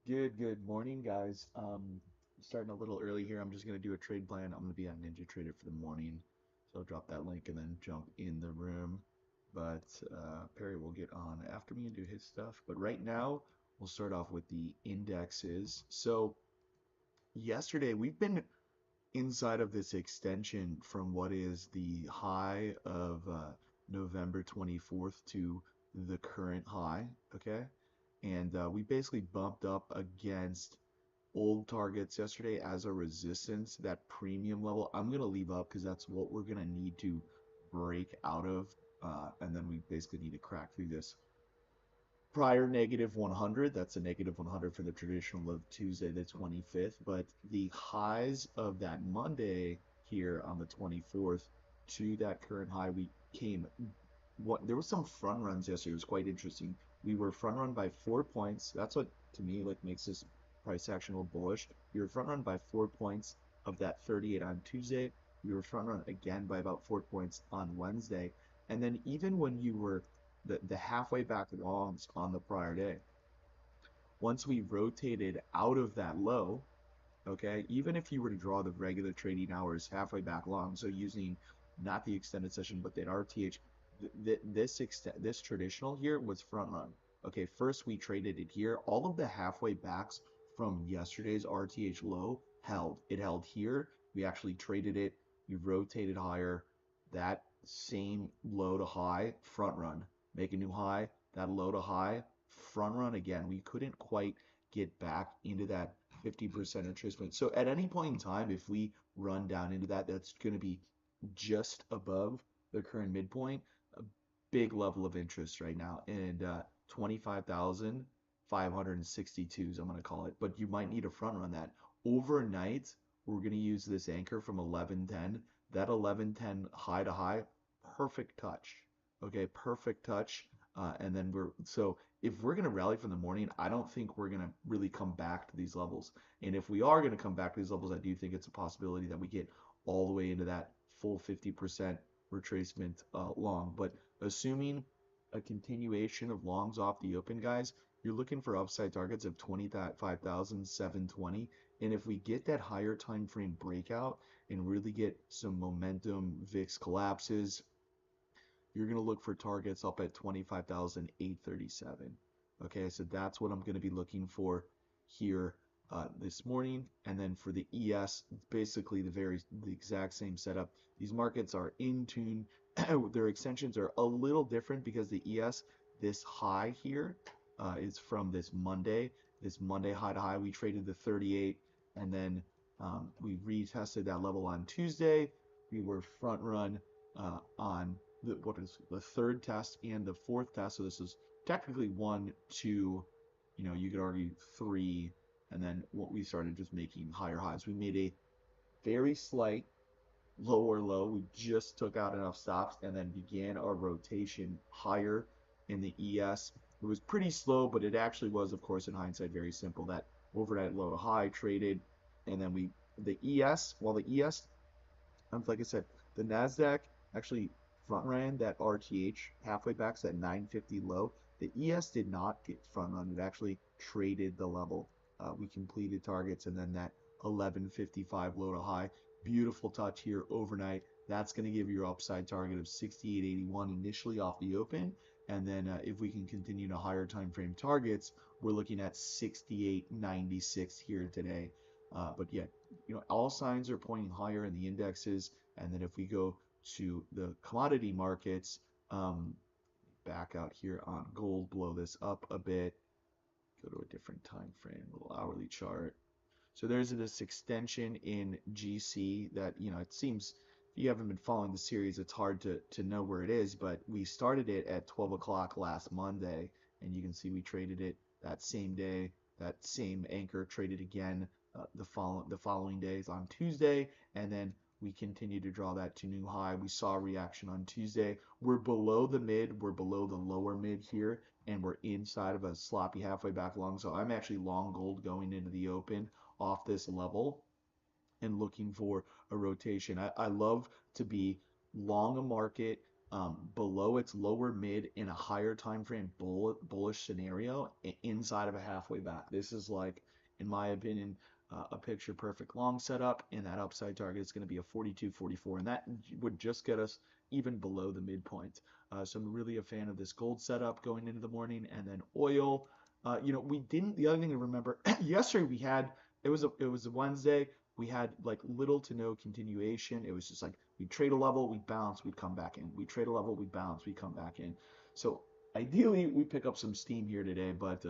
Good morning, guys. Starting a little early here. I'm just gonna do a trade plan. I'm gonna be on Ninja Trader for the morning, so I'll drop that link and then jump in the room. But Perry will get on after me and do his stuff. But right now, we'll start off with the indexes. So yesterday, we've been inside of this extension from what is the high of November 24th to the current high, okay? And we basically bumped up against old targets yesterday as a resistance, that premium level. I'm going to leave up because that's what we're going to need to break out of. And then we basically need to crack through this prior negative 100. That's a negative 100 for the traditional of Tuesday, the 25th. But the highs of that Monday here on the 24th to that current high, we came. What there was some front runs yesterday. It was quite interesting. We were front run by 4 points. That's what to me like makes this price action a little bullish. We were front run by 4 points of that 38 on Tuesday. We were front run again by about 4 points on Wednesday. And then even when you were the halfway back longs on the prior day, once we rotated out of that low, okay, even if you were to draw the regular trading hours halfway back long, so using not the extended session, but that RTH, this traditional here was front run. Okay, first we traded it here. All of the halfway backs from yesterday's RTH low held. It held here. We actually traded it. We rotated higher. That same low to high, front run. Make a new high. That low to high, front run again. We couldn't quite get back into that 50% retracement. So at any point in time, if we run down into that, that's going to be just above the current midpoint. A big level of interest right now, and 25,562 is I'm going to call it. But you might need a front run that overnight. We're going to use this anchor from 1110. That 1110 high to high, perfect touch. Okay, perfect touch. And then if we're going to rally from the morning, I don't think we're going to really come back to these levels. And if we are going to come back to these levels, I do think it's a possibility that we get all the way into that full 50% retracement long. But assuming a continuation of longs off the open, guys, you're looking for upside targets of 25,720. And if we get that higher time frame breakout and really get some momentum, VIX collapses, you're going to look for targets up at 25,837. Okay, so that's what I'm going to be looking for here this morning. And then for the ES, basically the exact same setup. These markets are in tune. Their extensions are a little different because the ES, this high here, is from this Monday high to high. We traded the 38, and then we retested that level on Tuesday. We were front run on what is the third test and the fourth test. So this is technically one, two, you could argue three, and then what we started just making higher highs. We made a very slight lower low. We just took out enough stops and then began our rotation higher in the ES. It was pretty slow, but it actually was, of course, in hindsight, very simple. That overnight low to high traded, and then the ES, while the ES, like I said, the Nasdaq actually front ran that RTH halfway back to that 950 low. The ES did not get front run. It actually traded the level. We completed targets and then that 1155 low to high. Beautiful touch here overnight. That's going to give you your upside target of 68.81 initially off the open. And then if we can continue to higher time frame targets, we're looking at 68.96 here today. But yeah, all signs are pointing higher in the indexes. And then if we go to the commodity markets, back out here on gold, blow this up a bit, go to a different time frame, little hourly chart. So there's this extension in GC that, it seems if you haven't been following the series, it's hard to know where it is, but we started it at 12 o'clock last Monday, and you can see we traded it that same day, that same anchor traded again the following days on Tuesday, and then we continue to draw that to new high. We saw a reaction on Tuesday. We're below the mid, we're below the lower mid here, and we're inside of a sloppy halfway back long. So I'm actually long gold going into the open off this level and looking for a rotation. I love to be long a market below its lower mid in a higher time frame bullish scenario inside of a halfway back. This is like, in my opinion, a picture perfect long setup, and that upside target is going to be a 42.44, and that would just get us even below the midpoint. So I'm really a fan of this gold setup going into the morning, and then oil. We didn't. The other thing to remember, yesterday we had it was a Wednesday. We had like little to no continuation. It was just like we'd trade a level, we'd bounce, we'd come back in. We'd trade a level, we'd bounce, we'd come back in. So ideally, we pick up some steam here today, but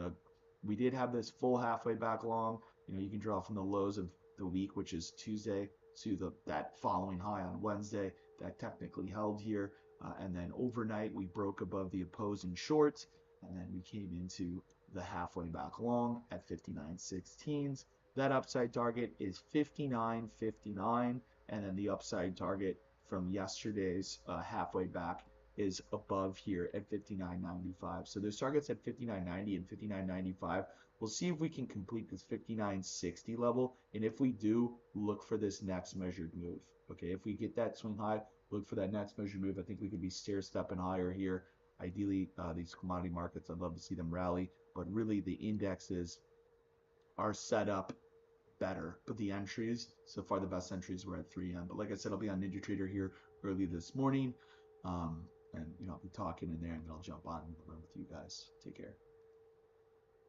we did have this full halfway back long. You can draw from the lows of the week, which is Tuesday, to that following high on Wednesday that technically held here. And then overnight, we broke above the opposing shorts, and then we came into the halfway back long at 59.16s. That upside target is 59.59, and then the upside target from yesterday's halfway back is above here at 59.95. So there's targets at 59.90 and 59.95. We'll see if we can complete this 59.60 level, and if we do, look for this next measured move. Okay, if we get that swing high, look for that next measured move. I think we could be stair-stepping higher here. Ideally, these commodity markets, I'd love to see them rally, but really the indexes are set up better. But the entries, so far the best entries were at 3 AM. But like I said, I'll be on NinjaTrader here early this morning. And I'll be talking in there, and then I'll jump on and run with you guys. Take care.